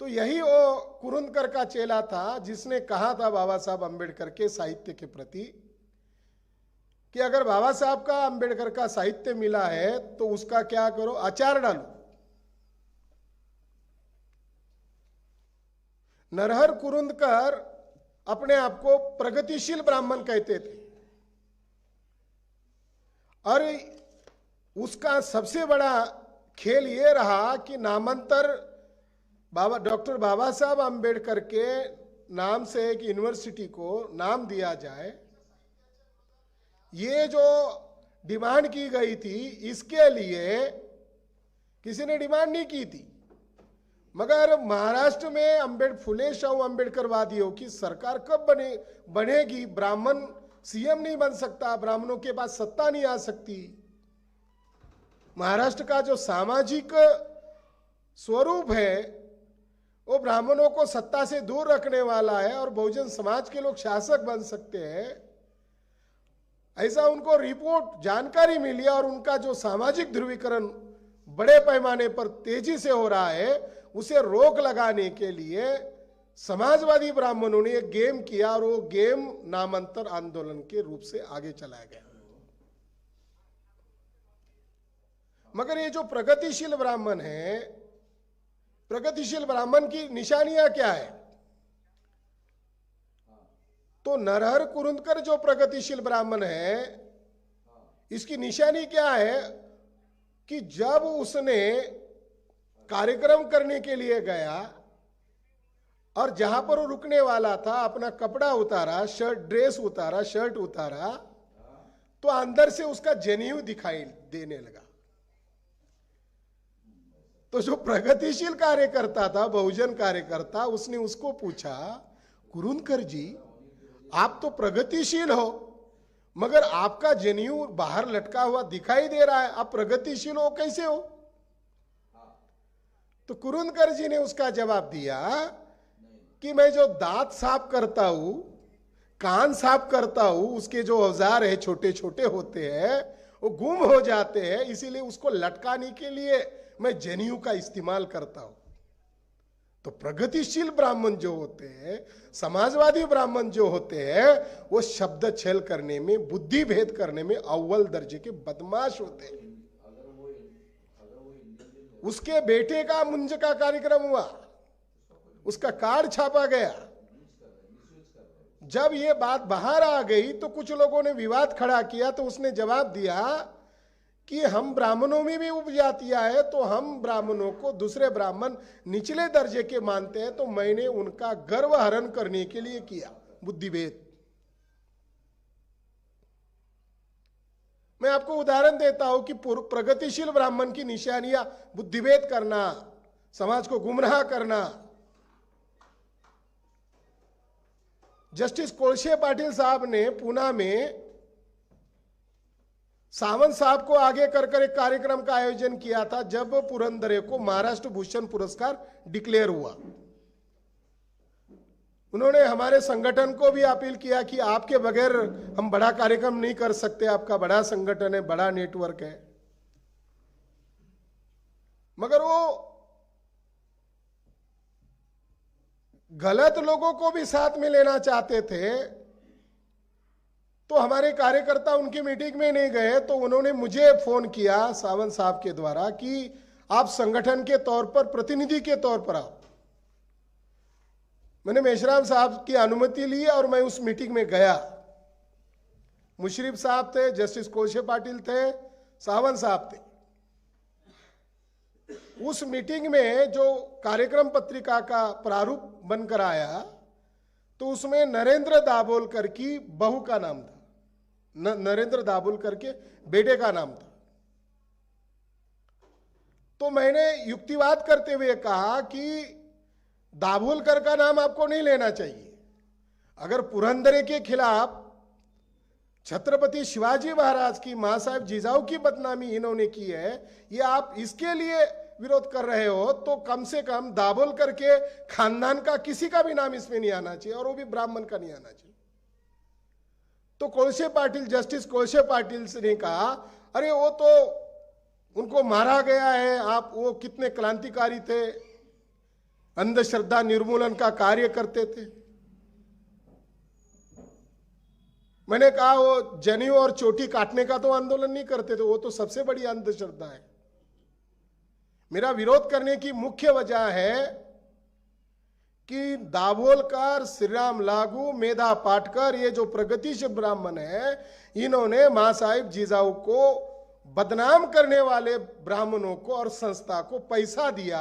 तो यही वो कुरुंदकर का चेला था जिसने कहा था बाबा साहब अंबेडकर के साहित्य के प्रति कि अगर बाबा साहब का अंबेडकर का साहित्य मिला है तो उसका क्या करो, अचार डालो। नरहर कुरुंदकर अपने आप को प्रगतिशील ब्राह्मण कहते थे और उसका सबसे बड़ा खेल यह रहा कि नामांतर डॉक्टर बाबा साहब अंबेडकर के नाम से एक यूनिवर्सिटी को नाम दिया जाए। ये जो डिमांड की गई थी इसके लिए किसी ने डिमांड नहीं की थी, मगर महाराष्ट्र में फुले शाहू अंबेडकरवादियों की सरकार कब बनेगी? ब्राह्मण सीएम नहीं बन सकता, ब्राह्मणों के पास सत्ता नहीं आ सकती। महाराष्ट्र का जो सामाजिक स्वरूप है वो ब्राह्मणों को सत्ता से दूर रखने वाला है और बहुजन समाज के लोग शासक बन सकते हैं, ऐसा उनको रिपोर्ट जानकारी मिली और उनका जो सामाजिक ध्रुवीकरण बड़े पैमाने पर तेजी से हो रहा है उसे रोक लगाने के लिए समाजवादी ब्राह्मणों ने एक गेम किया और वो गेम नामांतर आंदोलन के रूप से आगे चलाया गया। मगर ये जो प्रगतिशील ब्राह्मण है, प्रगतिशील ब्राह्मण की निशानियां क्या है? तो नरहर कुरुंदकर जो प्रगतिशील ब्राह्मण है इसकी निशानी क्या है कि जब उसने कार्यक्रम करने के लिए गया और जहां पर वो रुकने वाला था अपना कपड़ा उतारा, ड्रेस उतारा, शर्ट उतारा, तो अंदर से उसका जनेऊ दिखाई देने लगा। तो जो प्रगतिशील कार्यकर्ता था, बहुजन कार्यकर्ता, उसने उसको पूछा, कुरुंदकर जी आप तो प्रगतिशील हो मगर आपका जनेऊ बाहर लटका हुआ दिखाई दे रहा है, आप प्रगतिशील हो कैसे हो? तो कुरुंदकर जी ने उसका जवाब दिया कि मैं जो दांत साफ करता हूं, कान साफ करता हूं, उसके जो औजार है छोटे छोटे होते हैं वो गुम हो जाते हैं, इसीलिए उसको लटकाने के लिए मैं जनेऊ का इस्तेमाल करता हूं। तो प्रगतिशील ब्राह्मण जो होते हैं, समाजवादी ब्राह्मण जो होते हैं, वो शब्द छल करने में, बुद्धि भेद करने में अव्वल दर्जे के बदमाश होते हैं। उसके बेटे का मुंज का कार्यक्रम हुआ, उसका कार्ड छापा गया। जब ये बात बाहर आ गई तो कुछ लोगों ने विवाद खड़ा किया, तो उसने जवाब दिया कि हम ब्राह्मणों में भी उपजातियां है तो हम ब्राह्मणों को दूसरे ब्राह्मण निचले दर्जे के मानते हैं, तो मैंने उनका गर्व हरण करने के लिए किया बुद्धिभेद। मैं आपको उदाहरण देता हूं कि प्रगतिशील ब्राह्मण की निशानियां बुद्धिभेद करना, समाज को गुमराह करना। जस्टिस कोळसे पाटिल साहब ने पूना में सावंत साहब को आगे कर एक कार्यक्रम का आयोजन किया था जब पुरंदरे को महाराष्ट्र भूषण पुरस्कार डिक्लेयर हुआ। उन्होंने हमारे संगठन को भी अपील किया कि आपके बगैर हम बड़ा कार्यक्रम नहीं कर सकते, आपका बड़ा संगठन है, बड़ा नेटवर्क है। मगर वो गलत लोगों को भी साथ में लेना चाहते थे, तो हमारे कार्यकर्ता उनकी मीटिंग में नहीं गए। तो उन्होंने मुझे फोन किया सावंत साहब के द्वारा कि आप संगठन के तौर पर, प्रतिनिधि के तौर पर आओ। मैंने मेश्राम साहब की अनुमति ली और मैं उस मीटिंग में गया। मुशर्रफ साहब थे, जस्टिस कोळसे पाटिल थे, सावंत साहब थे। उस मीटिंग में जो कार्यक्रम पत्रिका का प्रारूप बनकर आया तो उसमें नरेंद्र दाभोलकर की बहू का नाम था, नरेंद्र दाभोलकर के बेटे का नाम था। तो मैंने युक्तिवाद करते हुए कहा कि दाभोलकर का नाम आपको नहीं लेना चाहिए। अगर पुरंदरे के खिलाफ छत्रपति शिवाजी महाराज की, मां साहब जिजाऊ की बदनामी इन्होंने की है, ये आप इसके लिए विरोध कर रहे हो, तो कम से कम दाभोलकर के खानदान का किसी का भी नाम इसमें नहीं आना चाहिए और वो भी ब्राह्मण का नहीं आना चाहिए। तो कोळसे पाटिल, जस्टिस कोळसे पाटिल ने कहा, अरे वो तो उनको मारा गया है, आप वो कितने क्रांतिकारी थे, अंधश्रद्धा निर्मूलन का कार्य करते थे। मैंने कहा वो जनेऊ और चोटी काटने का तो आंदोलन नहीं करते थे, वो तो सबसे बड़ी अंधश्रद्धा है। मेरा विरोध करने की मुख्य वजह है कि दाभोलकर, श्रीराम लागू, मेधा पाटकर, ये जो प्रगतिशील ब्राह्मण है, इन्होंने मां साहिब जीजाऊ को बदनाम करने वाले ब्राह्मणों को और संस्था को पैसा दिया